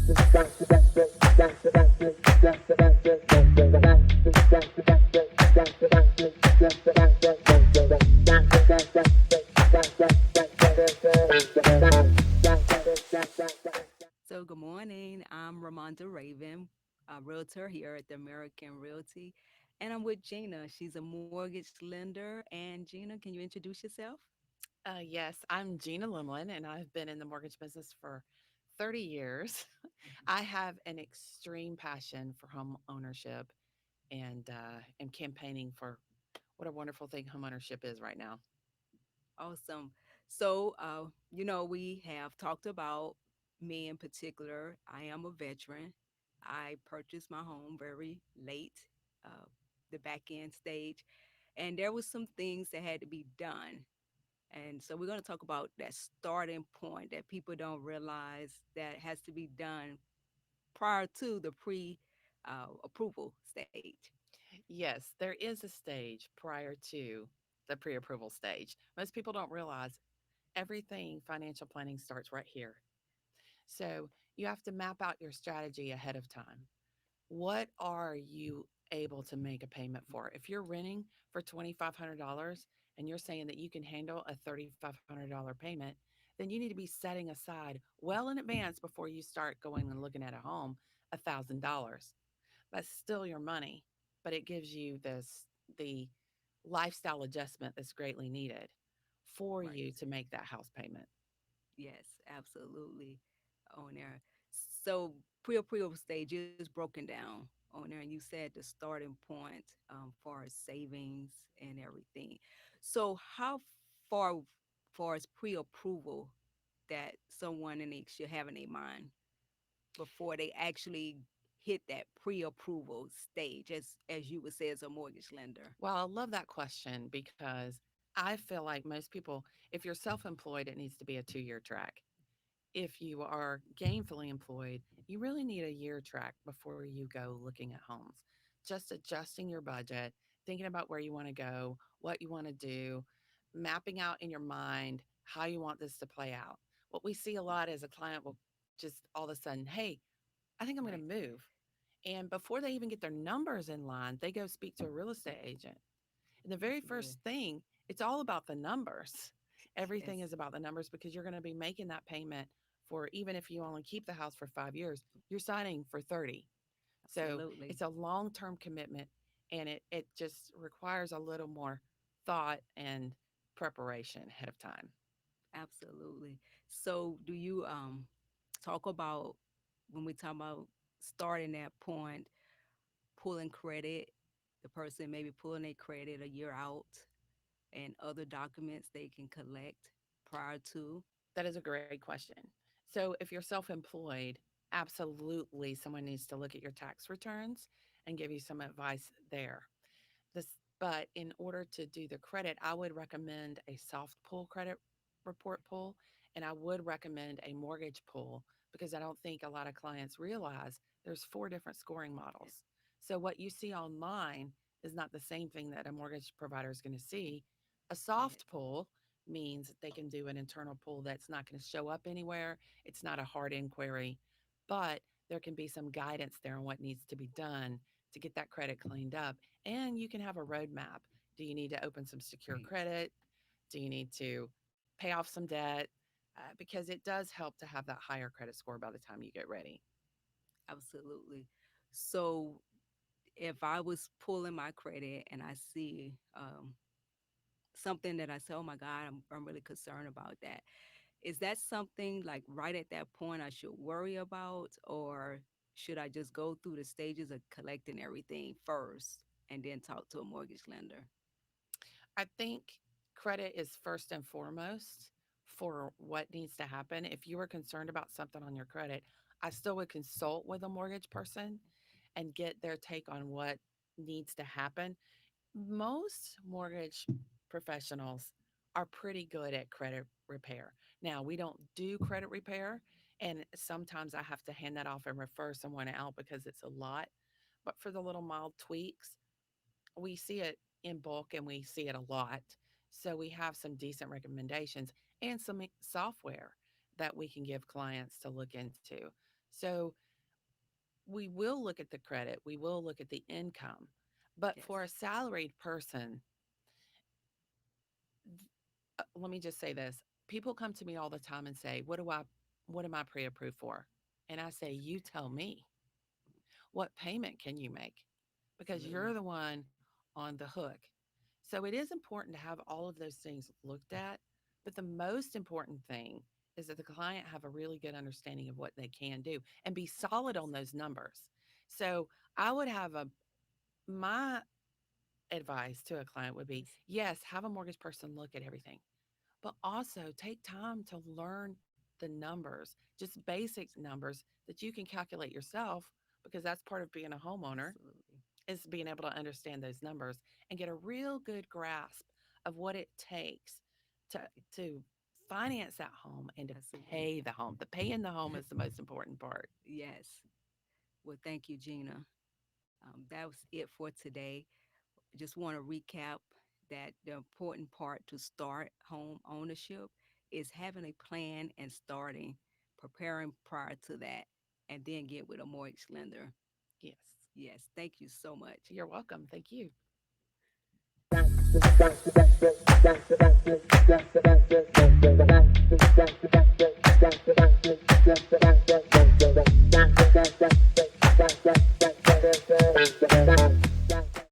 So, good morning. I'm Ramonda Raven, a realtor here at the American Realty, and I'm with Gina. She's a mortgage lender. And Gina, can you introduce yourself? Yes, I'm Gina Lemelin, and I've been in the mortgage business for 30 years. I have an extreme passion for home ownership and am campaigning for what a wonderful thing home ownership is right now. Awesome. So, we have talked about me in particular. I am a veteran. I purchased my home very late, uh, the back end stage, and there was some things that had to be done. And so we're going to talk about that starting point that people don't realize that has to be done prior to the pre approval stage. Yes, there is a stage prior to the pre approval stage. Most people don't realize everything financial planning starts right here. So you have to map out your strategy ahead of time. What are you able to make a payment for? If you're renting for $2,500 and you're saying that you can handle a $3,500 payment, then you need to be setting aside well in advance before you start going and looking at a home $1,000. That's still your money, but it gives you the lifestyle adjustment that's greatly needed for Right. you to make that house payment. Yes, absolutely. On there. So pre-approval stage is broken down on there, and you said the starting point for savings and everything. So how far as pre-approval that someone in they should have in their mind before they actually hit that pre-approval stage, as you would say as a mortgage lender? Well, I love that question because I feel like most people, if you're self employed, it needs to be a 2 year track. If you are gainfully employed, you really need a year track before you go looking at homes. Just adjusting your budget, thinking about where you want to go, what you want to do, mapping out in your mind how you want this to play out. What we see a lot is a client will just all of a sudden, hey, I think I'm going Right. to move. And before they even get their numbers in line, they go speak to a real estate agent. And the very Absolutely. first thing, it's all about the numbers. Yes. Everything is about the numbers because you're going to be making that payment for even if you only keep the house for 5 years, you're signing for 30. So Absolutely. it's a long term commitment and it just requires a little more thought and preparation ahead of time. Absolutely. So, do you talk about when we talk about starting that point, pulling credit, the person maybe pulling their credit a year out, and other documents they can collect prior to? That is a great question. So if you're self employed, absolutely someone needs to look at your tax returns and give you some advice there. This, but in order to do the credit, I would recommend a soft pull credit report pull, and I would recommend a mortgage pull because I don't think a lot of clients realize there's four different scoring models. So what you see online is not the same thing that a mortgage provider is going to see. A Right. soft pull means they can do an internal pull that's not going to show up anywhere. It's not a hard inquiry, but there can be some guidance there on what needs to be done to get that credit cleaned up. And you can have a roadmap. Do you need to open some secure Right. credit? Do you need to pay off some debt? Because it does help to have that higher credit score by the time you get ready. Absolutely. So, if I was pulling my credit and I see something that I say, oh my God, I'm really concerned about that. Is that something like right at that point I should worry about, or should I just go through the stages of collecting everything first and then talk to a mortgage lender? I think credit is first and foremost for what needs to happen. If you are concerned about something on your credit, I still would consult with a mortgage person and get their take on what needs to happen. Most mortgage professionals are pretty good at credit repair. Now, we don't do credit repair, and sometimes I have to hand that off and refer someone out because it's a lot. But for the little mild tweaks, we see it in bulk and we see it a lot. So we have some decent recommendations and some software that we can give clients to look into. So we will look at the credit, we will look at the income. But Yes. for a salaried person, let me just say this. People come to me all the time and say, what am I pre-approved for? And I say, you tell me, what payment can you make? Because Absolutely. you're the one on the hook. So it is important to have all of those things looked at. But the most important thing is that the client have a really good understanding of what they can do and be solid Yes. on those numbers. So I would have my advice to a client would be Yes. yes, have a mortgage person look at everything, but also take time to learn the numbers, just basic numbers that you can calculate yourself, because that's part of being a homeowner Absolutely. is being able to understand those numbers and get a real good grasp of what it takes to Okay. to finance that home and to Absolutely. pay the home. The pay in the home is the most important part. Yes. Well, thank you, Gina. That was it for today. Just want to recap that the important part to start home ownership is having a plan and starting, preparing prior to that, and then get with a mortgage lender. Yes. Yes, thank you so much. You're welcome. Thank you.